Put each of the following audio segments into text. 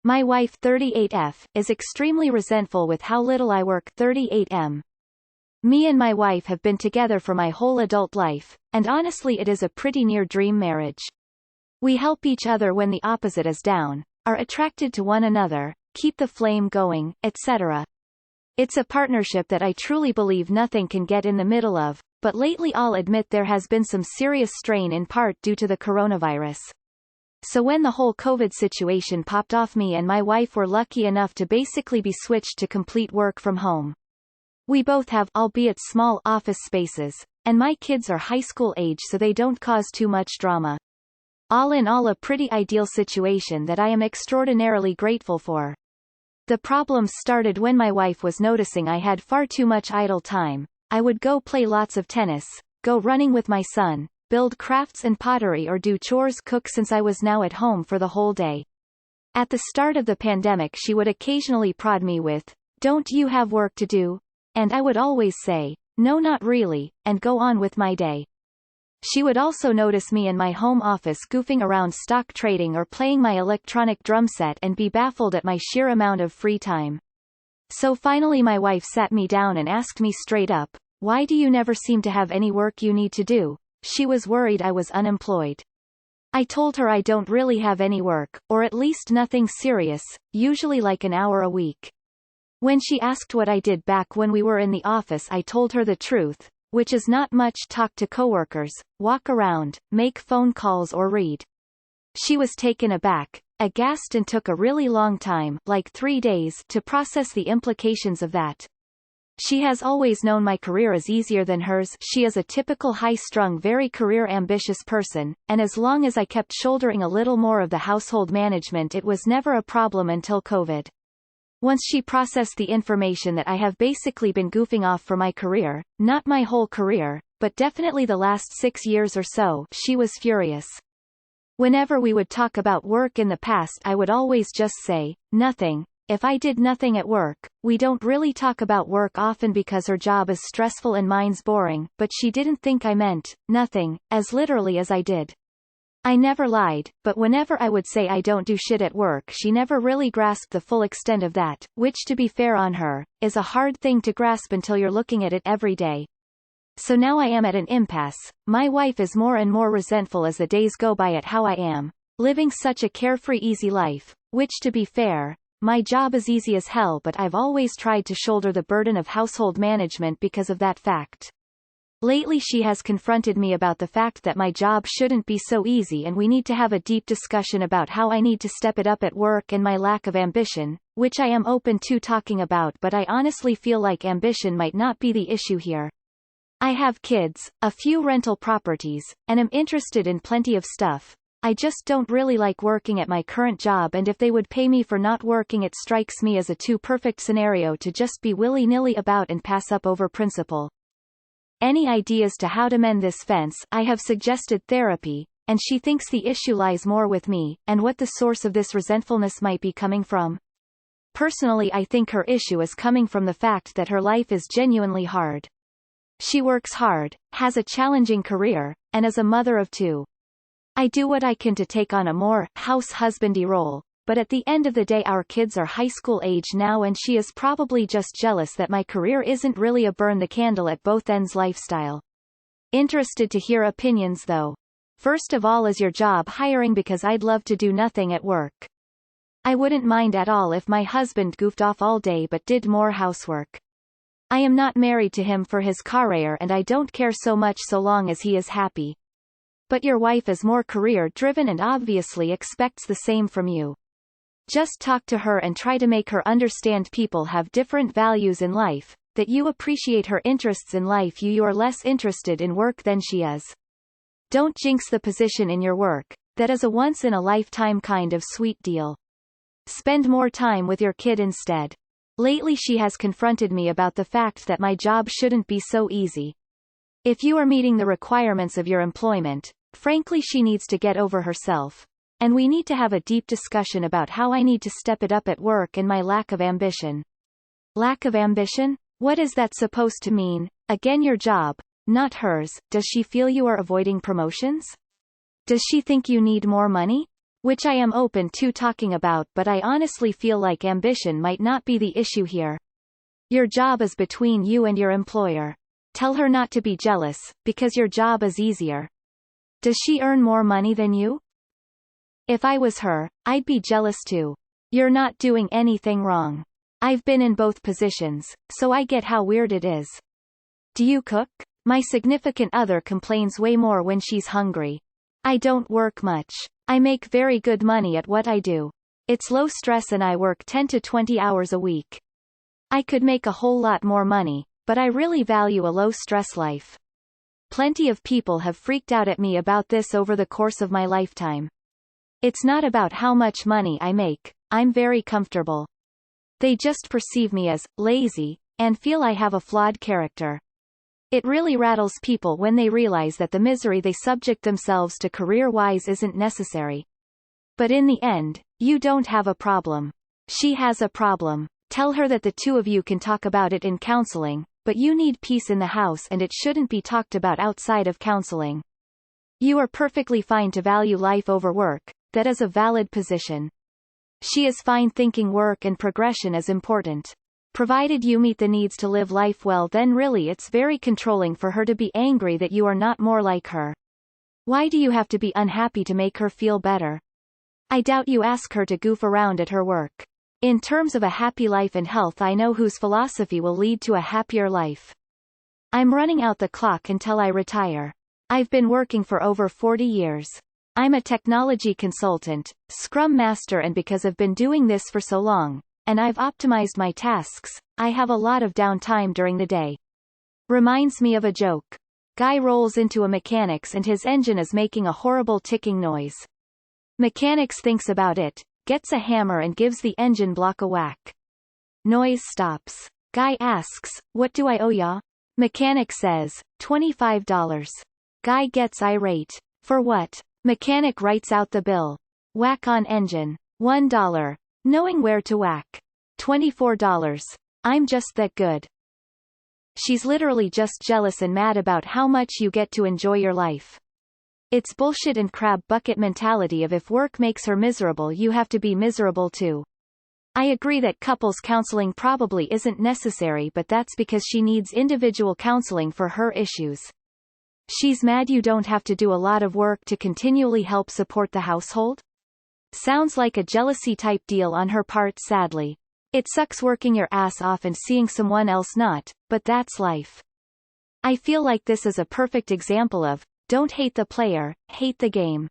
My wife 38F is extremely resentful with how little I work 38M. Me and my wife have been together for my whole adult life, and honestly it is a pretty near dream marriage. We help each other when the opposite is down, are attracted to one another, keep the flame going, etc. It's a partnership that I truly believe nothing can get in the middle of, but lately I'll admit there has been some serious strain in part due to the coronavirus. So when the whole COVID situation popped off, me and my wife were lucky enough to basically be switched to complete work from home. We both have, albeit small, office spaces, and my kids are high school age so they don't cause too much drama. All in all, a pretty ideal situation that I am extraordinarily grateful for. The problems started when my wife was noticing I had far too much idle time. I would go play lots of tennis, go running with my son, build crafts and pottery, or do chores, cook, since I was now at home for the whole day. At the start of the pandemic she would occasionally prod me with, "Don't you have work to do?" And I would always say, "No, not really," and go on with my day. She would also notice me in my home office goofing around stock trading or playing my electronic drum set and be baffled at my sheer amount of free time. So finally my wife sat me down and asked me straight up, "Why do you never seem to have any work you need to do?" She was worried I was unemployed. I told her I don't really have any work, or at least nothing serious, usually like an hour a week. When she asked what I did back when we were in the office, I told her the truth, which is not much: talk to coworkers, walk around, make phone calls, or read. She was taken aback, aghast, and took a really long time, like 3 days, to process the implications of that. She has always known my career is easier than hers. She is a typical high-strung, very career-ambitious person, and as long as I kept shouldering a little more of the household management, it was never a problem until COVID. Once she processed the information that I have basically been goofing off for my career, not my whole career, but definitely the last 6 years or so, she was furious. Whenever we would talk about work in the past, I would always just say, "Nothing." If I did nothing at work. We don't really talk about work often because her job is stressful and mine's boring, but she didn't think I meant nothing, as literally as I did. I never lied, but whenever I would say I don't do shit at work, she never really grasped the full extent of that, which, to be fair on her, is a hard thing to grasp until you're looking at it every day. So now I am at an impasse. My wife is more and more resentful as the days go by at how I am living such a carefree, easy life, which, to be fair, my job is easy as hell, but I've always tried to shoulder the burden of household management because of that fact. Lately she has confronted me about the fact that my job shouldn't be so easy, and we need to have a deep discussion about how I need to step it up at work and my lack of ambition, which I am open to talking about, but I honestly feel like ambition might not be the issue here. I have kids, a few rental properties, and am interested in plenty of stuff. I just don't really like working at my current job, and if they would pay me for not working, it strikes me as a too perfect scenario to just be willy-nilly about and pass up over principle. Any ideas to how to mend this fence? I have suggested therapy, and she thinks the issue lies more with me, and what the source of this resentfulness might be coming from. Personally, I think her issue is coming from the fact that her life is genuinely hard. She works hard, has a challenging career, and is a mother of 2. I do what I can to take on a more house-husbandy role, but at the end of the day our kids are high school age now, and she is probably just jealous that my career isn't really a burn the candle at both ends lifestyle. Interested to hear opinions though. First of all, is your job hiring? Because I'd love to do nothing at work. I wouldn't mind at all if my husband goofed off all day but did more housework. I am not married to him for his career, and I don't care so much so long as he is happy. But your wife is more career-driven and obviously expects the same from you. Just talk to her and try to make her understand people have different values in life, that you appreciate her interests in life, you are less interested in work than she is. Don't jinx the position in your work. That is a once-in-a-lifetime kind of sweet deal. Spend more time with your kid instead. Lately she has confronted me about the fact that my job shouldn't be so easy. If you are meeting the requirements of your employment, frankly she needs to get over herself. And we need to have a deep discussion about how I need to step it up at work and my lack of ambition. Lack of ambition? What is that supposed to mean? Again, your job, not hers. Does she feel you are avoiding promotions? Does she think you need more money? which I am open to talking about, but I honestly feel like ambition might not be the issue here. Your job is between you and your employer. Tell her not to be jealous, because your job is easier. Does she earn more money than you? If I was her, I'd be jealous too. You're not doing anything wrong. I've been in both positions, so I get how weird it is. Do you cook? My significant other complains way more when she's hungry. I don't work much. I make very good money at what I do. It's low stress and I work 10 to 20 hours a week. I could make a whole lot more money, but I really value a low-stress life. Plenty of people have freaked out at me about this over the course of my lifetime. It's not about how much money I make, I'm very comfortable. They just perceive me as lazy, and feel I have a flawed character. It really rattles people when they realize that the misery they subject themselves to career-wise isn't necessary. But in the end, you don't have a problem. She has a problem. Tell her that the two of you can talk about it in counseling, but you need peace in the house and it shouldn't be talked about outside of counseling. You are perfectly fine to value life over work, that is a valid position. She is fine thinking work and progression is important. Provided you meet the needs to live life well, then really it's very controlling for her to be angry that you are not more like her. Why do you have to be unhappy to make her feel better? I doubt you ask her to goof around at her work. In terms of a happy life and health, I know whose philosophy will lead to a happier life. I'm running out the clock until I retire. I've been working for over 40 years. I'm a technology consultant, Scrum Master, and because I've been doing this for so long, and I've optimized my tasks, I have a lot of downtime during the day. Reminds me of a joke. Guy rolls into a mechanic's and his engine is making a horrible ticking noise. Mechanics thinks about it, gets a hammer and gives the engine block a whack. Noise stops. Guy asks, "What do I owe ya?" Mechanic says, $25. Guy gets irate. "For what?" Mechanic writes out the bill. Whack on engine. $1. Knowing where to whack. $24. I'm just that good. She's literally just jealous and mad about how much you get to enjoy your life. It's bullshit and crab bucket mentality of if work makes her miserable, you have to be miserable too. I agree that couples counseling probably isn't necessary, but that's because she needs individual counseling for her issues. She's mad you don't have to do a lot of work to continually help support the household? Sounds like a jealousy type deal on her part, sadly. It sucks working your ass off and seeing someone else not, but that's life. I feel like this is a perfect example of, don't hate the player, hate the game.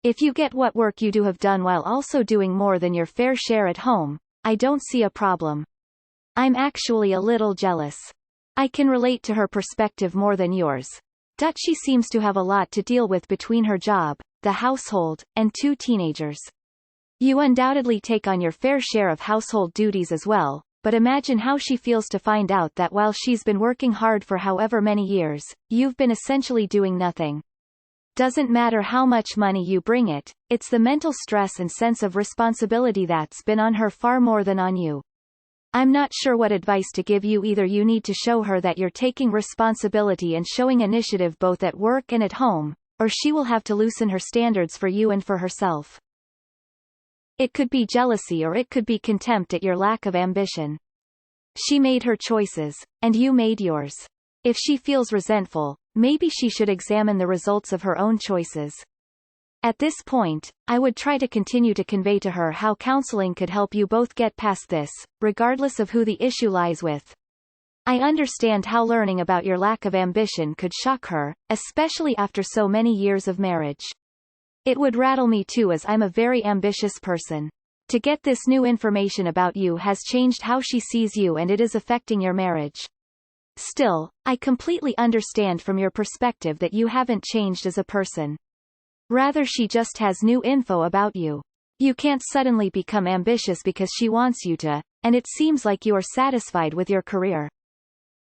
If you get what work you do have done while also doing more than your fair share at home, I don't see a problem. I'm actually a little jealous. I can relate to her perspective more than yours. She seems to have a lot to deal with between her job, the household, and 2 teenagers. You undoubtedly take on your fair share of household duties as well, but imagine how she feels to find out that while she's been working hard for however many years, you've been essentially doing nothing. Doesn't matter how much money you bring it's the mental stress and sense of responsibility that's been on her far more than on you. I'm not sure what advice to give you. Either you need to show her that you're taking responsibility and showing initiative both at work and at home, or she will have to loosen her standards for you and for herself. It could be jealousy or it could be contempt at your lack of ambition. She made her choices, and you made yours. If she feels resentful, maybe she should examine the results of her own choices. At this point, I would try to continue to convey to her how counseling could help you both get past this, regardless of who the issue lies with. I understand how learning about your lack of ambition could shock her, especially after so many years of marriage. It would rattle me too, as I'm a very ambitious person. To get this new information about you has changed how she sees you and it is affecting your marriage. Still, I completely understand from your perspective that you haven't changed as a person. Rather, she just has new info about you. You can't suddenly become ambitious because she wants you to, and it seems like you are satisfied with your career.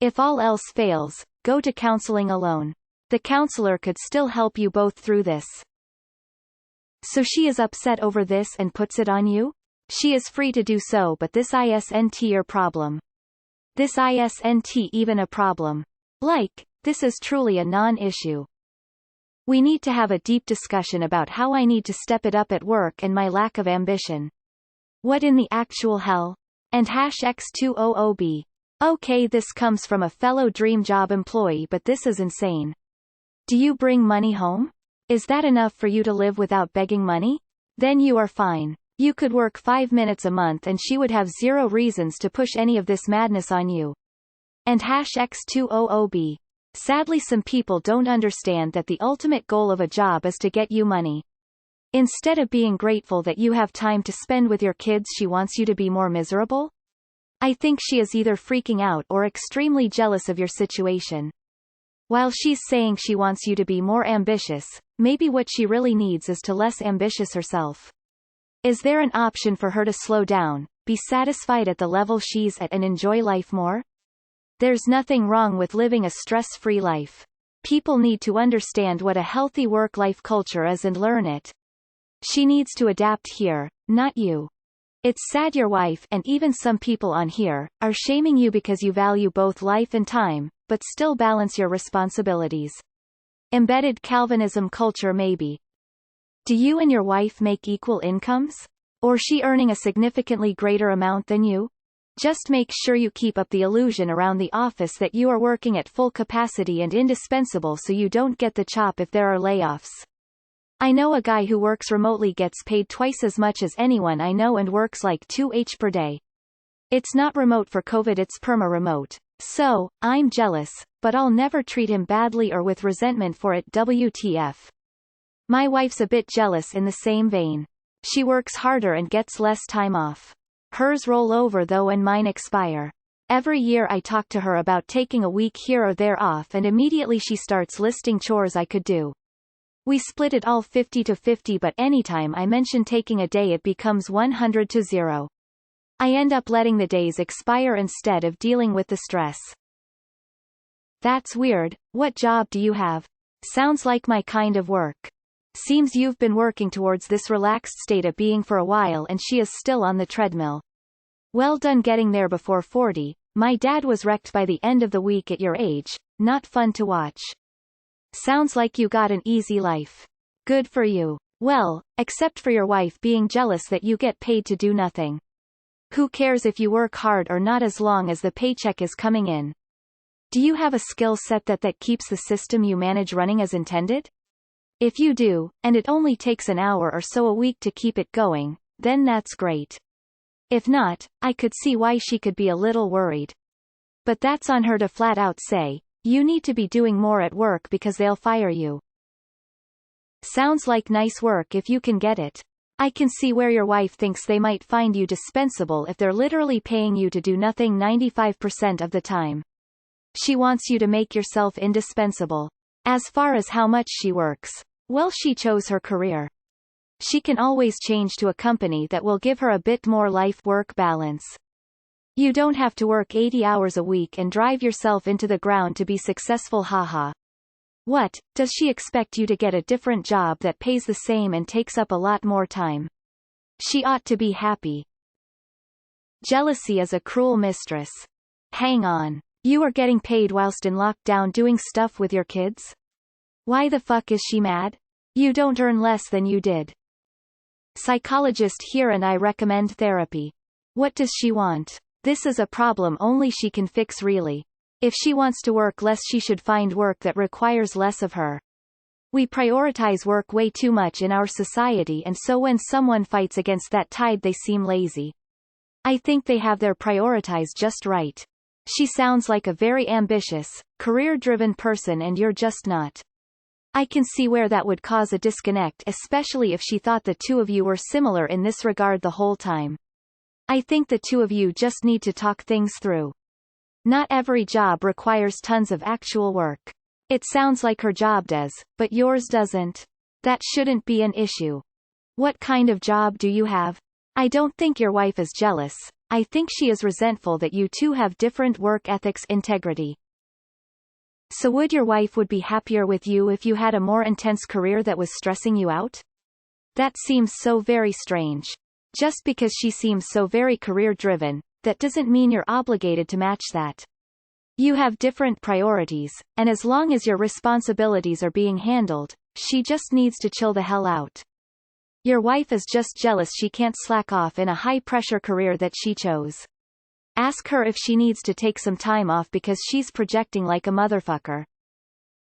If all else fails, go to counseling alone. The counselor could still help you both through this. So she is upset over this and puts it on you? She is free to do so, but this isn't your problem. This isn't even a problem. Like, this is truly a non-issue. We need to have a deep discussion about how I need to step it up at work and my lack of ambition. What in the actual hell? And #X200B. Okay, this comes from a fellow dream job employee, but this is insane. Do you bring money home? Is that enough for you to live without begging money? Then you are fine. You could work 5 minutes a month and she would have zero reasons to push any of this madness on you. And #X200B. Sadly, some people don't understand that the ultimate goal of a job is to get you money. Instead of being grateful that you have time to spend with your kids, she wants you to be more miserable? I think she is either freaking out or extremely jealous of your situation. While she's saying she wants you to be more ambitious, maybe what she really needs is to less ambitious herself. Is there an option for her to slow down, be satisfied at the level she's at and enjoy life more? There's nothing wrong with living a stress-free life. People need to understand what a healthy work-life culture is and learn it. She needs to adapt here, not you. It's sad your wife, and even some people on here, are shaming you because you value both life and time, but still balance your responsibilities. Embedded Calvinism culture maybe. Do you and your wife make equal incomes? Or she earning a significantly greater amount than you? Just make sure you keep up the illusion around the office that you are working at full capacity and indispensable so you don't get the chop if there are layoffs. I know a guy who works remotely gets paid twice as much as anyone I know and works like 2 hours per day. It's not remote for COVID, it's perma-remote. So, I'm jealous, but I'll never treat him badly or with resentment for it. WTF. My wife's a bit jealous in the same vein. She works harder and gets less time off. Hers roll over though and mine expire. Every year I talk to her about taking a week here or there off and immediately she starts listing chores I could do. We split it all 50-50, but anytime I mention taking a day it becomes 100-0. I end up letting the days expire instead of dealing with the stress. That's weird. What job do you have? Sounds like my kind of work. Seems you've been working towards this relaxed state of being for a while and she is still on the treadmill. Well done getting there before 40. My dad was wrecked by the end of the week at your age. Not fun to watch. Sounds like you got an easy life. Good for you. Well, except for your wife being jealous that you get paid to do nothing. Who cares if you work hard or not as long as the paycheck is coming in? Do you have a skill set that keeps the system you manage running as intended? If you do, and it only takes an hour or so a week to keep it going, then that's great. If not, I could see why she could be a little worried. But that's on her to flat out say, you need to be doing more at work because they'll fire you. Sounds like nice work if you can get it. I can see where your wife thinks they might find you dispensable if they're literally paying you to do nothing 95% of the time. She wants you to make yourself indispensable. As far as how much she works, well, she chose her career. She can always change to a company that will give her a bit more life-work balance. You don't have to work 80 hours a week and drive yourself into the ground to be successful, haha. What, does she expect you to get a different job that pays the same and takes up a lot more time? She ought to be happy. Jealousy is a cruel mistress. Hang on. You are getting paid whilst in lockdown doing stuff with your kids? Why the fuck is she mad? You don't earn less than you did. Psychologist here and I recommend therapy. What does she want? This is a problem only she can fix really. If she wants to work less, she should find work that requires less of her. We prioritize work way too much in our society, and so when someone fights against that tide they seem lazy. I think they have their priorities just right. She sounds like a very ambitious, career-driven person and you're just not. I can see where that would cause a disconnect, especially if she thought the two of you were similar in this regard the whole time. I think the two of you just need to talk things through. Not every job requires tons of actual work. It sounds like her job does, but yours doesn't. That shouldn't be an issue. What kind of job do you have? I don't think your wife is jealous. I think she is resentful that you two have different work ethics, integrity. So would your wife would be happier with you if you had a more intense career that was stressing you out? That seems so very strange. Just because she seems so very career-driven, that doesn't mean you're obligated to match that. You have different priorities, and as long as your responsibilities are being handled, she just needs to chill the hell out. Your wife is just jealous she can't slack off in a high-pressure career that she chose. Ask her if she needs to take some time off because she's projecting like a motherfucker.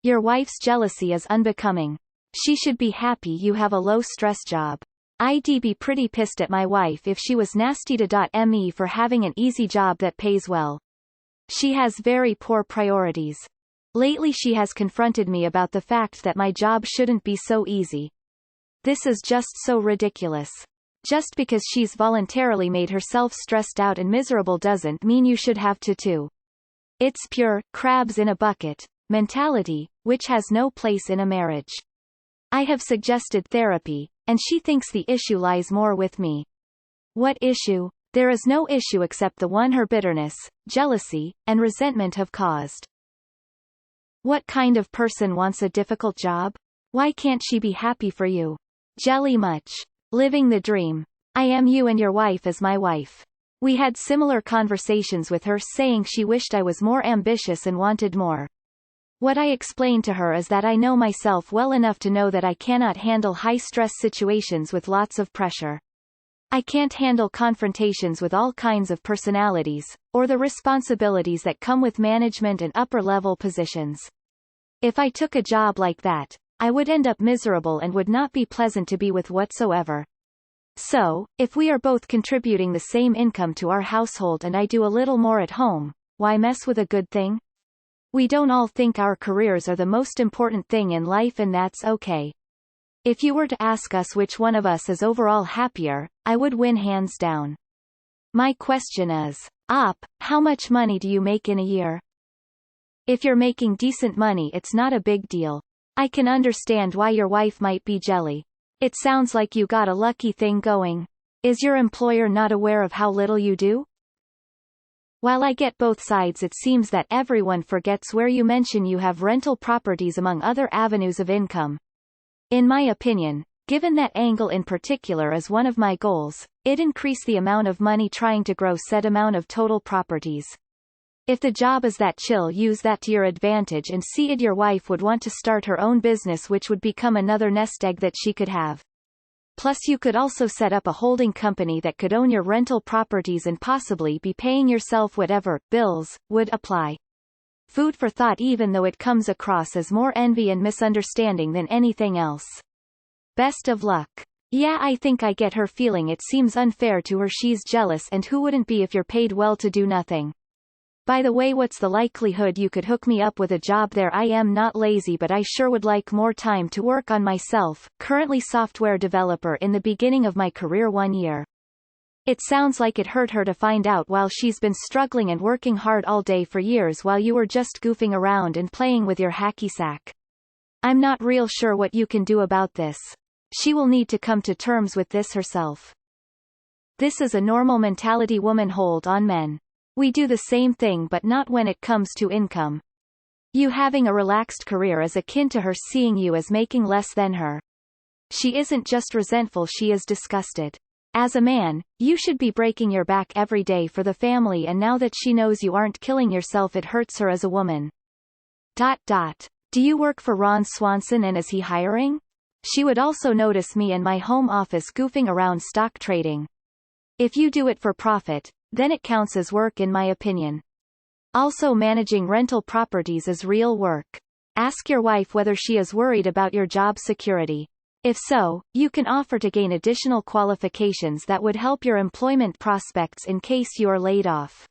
Your wife's jealousy is unbecoming. She should be happy you have a low-stress job. I'd be pretty pissed at my wife if she was nasty to me for having an easy job that pays well. She has very poor priorities. Lately she has confronted me about the fact that my job shouldn't be so easy. This is just so ridiculous. Just because she's voluntarily made herself stressed out and miserable doesn't mean you should have to too. It's pure, crabs in a bucket, mentality, which has no place in a marriage. I have suggested therapy, and she thinks the issue lies more with me. What issue? There is no issue except the one her bitterness, jealousy, and resentment have caused. What kind of person wants a difficult job? Why can't she be happy for you? Jelly much. Living the dream. I am you and your wife is my wife. We had similar conversations with her saying she wished I was more ambitious and wanted more. What I explained to her is that I know myself well enough to know that I cannot handle high-stress situations with lots of pressure. I can't handle confrontations with all kinds of personalities, or the responsibilities that come with management and upper-level positions. If I took a job like that, I would end up miserable and would not be pleasant to be with whatsoever. So, if we are both contributing the same income to our household and I do a little more at home, why mess with a good thing? We don't all think our careers are the most important thing in life, and that's okay. If you were to ask us which one of us is overall happier, I would win hands down. My question is, how much money do you make in a year? If you're making decent money, it's not a big deal. I can understand why your wife might be jelly. It sounds like you got a lucky thing going. Is your employer not aware of how little you do? While I get both sides, it seems that everyone forgets where you mention you have rental properties among other avenues of income. In my opinion, given that angle in particular is one of my goals, it'd increase the amount of money trying to grow said amount of total properties. If the job is that chill, use that to your advantage and see if your wife would want to start her own business, which would become another nest egg that she could have. Plus you could also set up a holding company that could own your rental properties and possibly be paying yourself whatever bills would apply. Food for thought, even though it comes across as more envy and misunderstanding than anything else. Best of luck. Yeah, I think I get her feeling. It seems unfair to her. She's jealous, and who wouldn't be if you're paid well to do nothing? By the way, what's the likelihood you could hook me up with a job there? I am not lazy, but I sure would like more time to work on myself. Currently software developer in the beginning of my career, 1 year. It sounds like it hurt her to find out while she's been struggling and working hard all day for years while you were just goofing around and playing with your hacky sack. I'm not real sure what you can do about this. She will need to come to terms with this herself. This is a normal mentality women hold on men. We do the same thing, but not when it comes to income. You having a relaxed career is akin to her seeing you as making less than her. She isn't just resentful, she is disgusted. As a man, you should be breaking your back every day for the family, and now that she knows you aren't killing yourself, it hurts her as a woman. Do you work for Ron Swanson, and is he hiring? She would also notice me and my home office goofing around stock trading. If you do it for profit, then it counts as work in my opinion. Also, managing rental properties is real work. Ask your wife whether she is worried about your job security. If so, you can offer to gain additional qualifications that would help your employment prospects in case you are laid off.